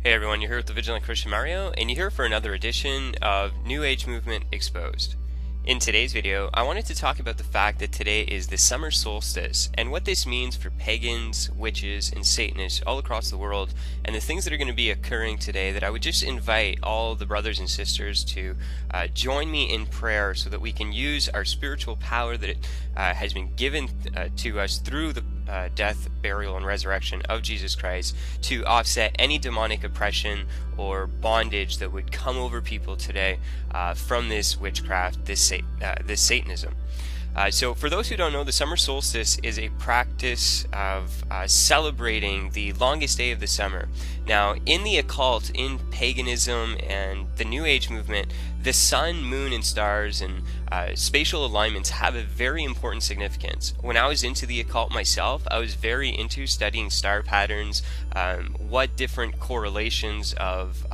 Hey everyone, you're here with the Vigilant Christian Mario, and you're here for another edition of New Age Movement Exposed. In today's video, I wanted to talk about the fact that today is the summer solstice, and what this means for pagans, witches, and Satanists all across the world, and the things that are going to be occurring today that I would just invite all the brothers and sisters to join me in prayer so that we can use our spiritual power that has been given to us through the death, burial, and resurrection of Jesus Christ to offset any demonic oppression or bondage that would come over people today from this witchcraft, this Satanism. So for those who don't know, the summer solstice is a practice of celebrating the longest day of the summer. Now, in the occult, in paganism, and the New Age movement, the sun, moon, and stars and spatial alignments have a very important significance. When I was into the occult myself, I was very into studying star patterns, what different correlations of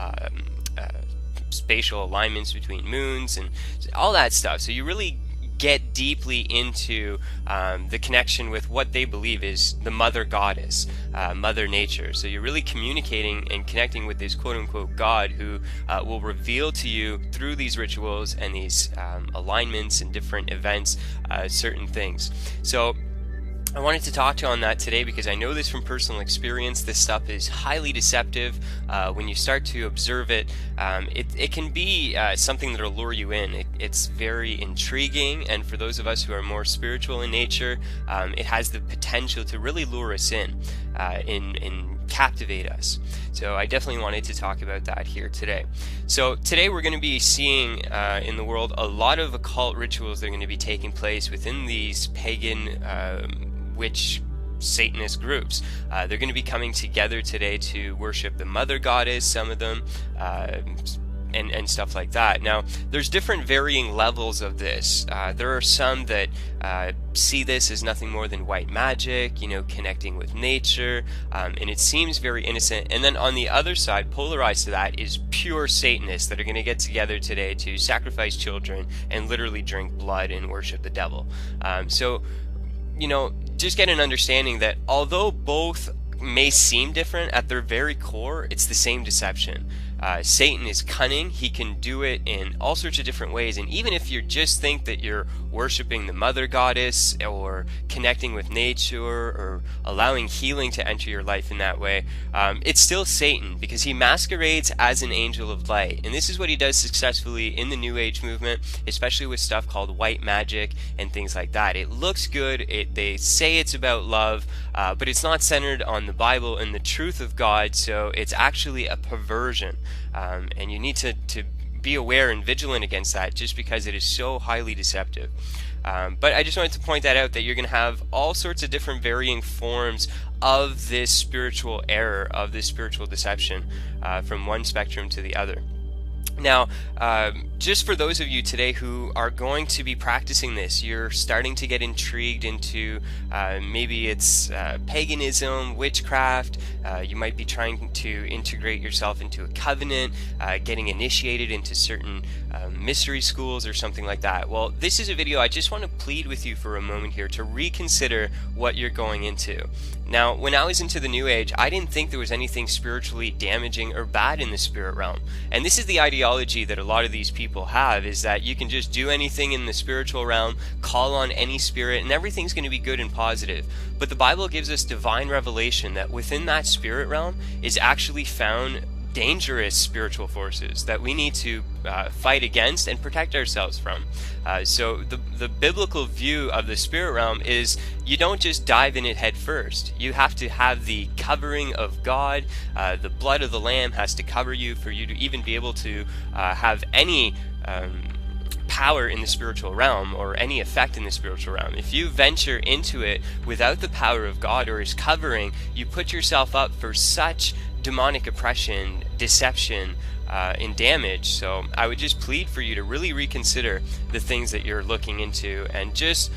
spatial alignments between moons and all that stuff. So you really get deeply into the connection with what they believe is the mother goddess, mother nature. So you're really communicating and connecting with this quote-unquote God who will reveal to you through these rituals and these alignments and different events certain things. So I wanted to talk to you on that today because I know this from personal experience. This stuff is highly deceptive. When you start to observe it, it can be something that will lure you in. It's very intriguing, and for those of us who are more spiritual in nature, it has the potential to really lure us in captivate us. So I definitely wanted to talk about that here today. So today we're going to be seeing in the world a lot of occult rituals that are going to be taking place within these pagan witch Satanist groups. They're going to be coming together today to worship the mother goddess, some of them, and stuff like that. Now, there's different varying levels of this. There are some that see this as nothing more than white magic, connecting with nature, and it seems very innocent. And then on the other side, polarized to that, is pure Satanists that are going to get together today to sacrifice children and literally drink blood and worship the devil. So just get an understanding that although both may seem different, at their very core, it's the same deception. Satan is cunning. He can do it in all sorts of different ways, and even if you just think that you're worshiping the mother goddess or connecting with nature or allowing healing to enter your life in that way, it's still Satan because he masquerades as an angel of light, and this is what he does successfully in the New Age movement, especially with stuff called white magic and things like that. It looks good, they say it's about love, but it's not centered on the Bible and the truth of God, so it's actually a perversion. And you need to be aware and vigilant against that just because it is so highly deceptive. But I just wanted to point that out, that you're going to have all sorts of different varying forms of this spiritual error, of this spiritual deception, from one spectrum to the other. Now, just for those of you today who are going to be practicing this, you're starting to get intrigued into maybe it's paganism, witchcraft, you might be trying to integrate yourself into a covenant, getting initiated into certain mystery schools or something like that. Well, this is a video I just want to plead with you for a moment here to reconsider what you're going into. Now, when I was into the New Age, I didn't think there was anything spiritually damaging or bad in the spirit realm. And this is the ideology that a lot of these people have, is that you can just do anything in the spiritual realm, call on any spirit, and everything's going to be good and positive. But the Bible gives us divine revelation that within that spirit realm is actually found dangerous spiritual forces that we need to fight against and protect ourselves from. So the biblical view of the spirit realm is you don't just dive in it head first. You have to have the covering of God. The blood of the Lamb has to cover you for you to even be able to have any power in the spiritual realm or any effect in the spiritual realm. If you venture into it without the power of God or His covering, you put yourself up for such demonic oppression, deception, and damage. So I would just plead for you to really reconsider the things that you're looking into, and just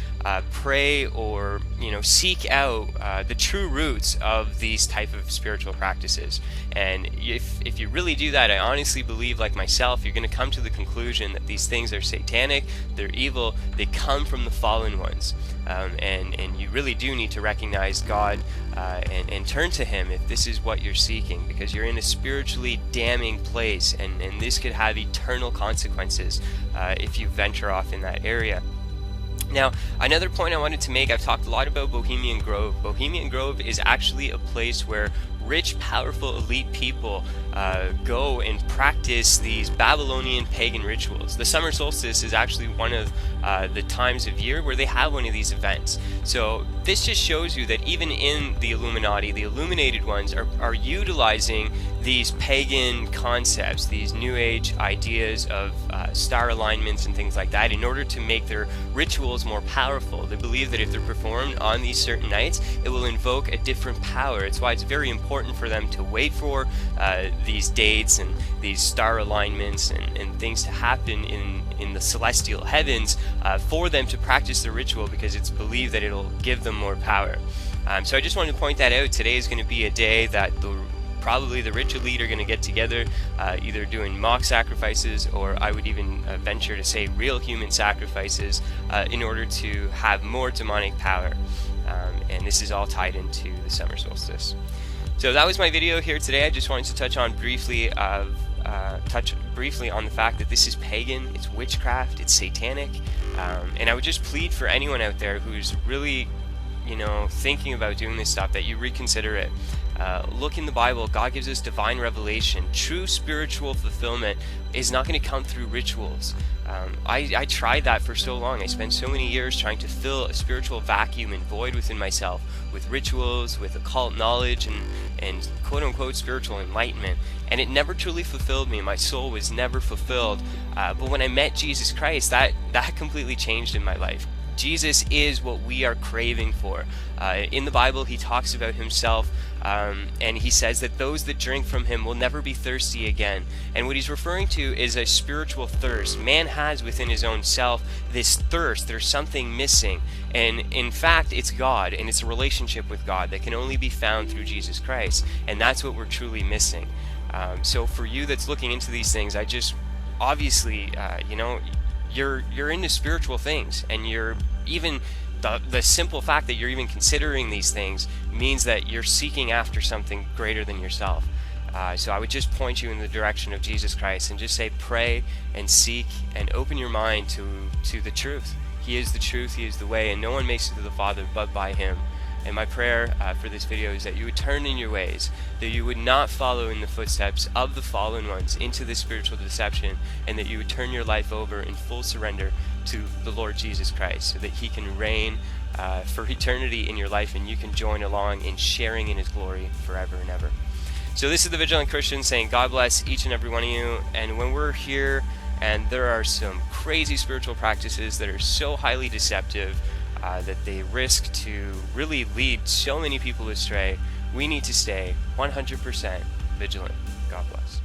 pray or seek out the true roots of these type of spiritual practices. And if you really do that, I honestly believe, like myself, you're going to come to the conclusion that these things are satanic, they're evil, they come from the fallen ones. And you really do need to recognize God and turn to Him if this is what you're seeking, because you're in a spiritually damning place, and this could have eternal consequences if you venture off in that area. Now, another point I wanted to make, I've talked a lot about Bohemian Grove. Bohemian Grove is actually a place where rich, powerful, elite people go and practice these Babylonian pagan rituals. The summer solstice is actually one of the times of year where they have one of these events. So this just shows you that even in the Illuminati, the illuminated ones are utilizing these pagan concepts, these New Age ideas of star alignments and things like that in order to make their rituals more powerful. They believe that if they're performed on these certain nights, it will invoke a different power. It's why it's very important for them to wait for these dates and these star alignments and things to happen in the celestial heavens for them to practice the ritual, because it's believed that it'll give them more power. So I just wanted to point that out. Today is going to be a day that probably the rich elite are going to get together, either doing mock sacrifices, or I would even venture to say real human sacrifices, in order to have more demonic power. And this is all tied into the summer solstice. So that was my video here today. I just wanted to touch briefly on the fact that this is pagan, it's witchcraft, it's satanic, and I would just plead for anyone out there who's really thinking about doing this stuff, that you reconsider it. Look in the Bible. God gives us divine revelation. True spiritual fulfillment is not going to come through rituals. I tried that for so long. I spent so many years trying to fill a spiritual vacuum and void within myself with rituals, with occult knowledge, and quote-unquote spiritual enlightenment, and it never truly fulfilled me. My soul was never fulfilled. But when I met Jesus Christ, that completely changed in my life. Jesus is what we are craving for. In the Bible, He talks about Himself, and He says that those that drink from Him will never be thirsty again. And what He's referring to is a spiritual thirst. Man has within his own self this thirst. There's something missing. And in fact, it's God, and it's a relationship with God that can only be found through Jesus Christ. And that's what we're truly missing. So for you that's looking into these things, I just, obviously, you're into spiritual things, and you're even the simple fact that you're even considering these things means that you're seeking after something greater than yourself. So I would just point you in the direction of Jesus Christ and just say, pray and seek and open your mind to the truth. He is the truth, He is the way, and no one makes it to the Father but by Him. And my prayer for this video is that you would turn in your ways, that you would not follow in the footsteps of the fallen ones into this spiritual deception, and that you would turn your life over in full surrender to the Lord Jesus Christ, so that He can reign for eternity in your life, and you can join along in sharing in His glory forever and ever. So this is the Vigilant Christian saying, God bless each and every one of you. And when we're here and there are some crazy spiritual practices that are so highly deceptive, that they risk to really lead so many people astray, we need to stay 100% vigilant. God bless.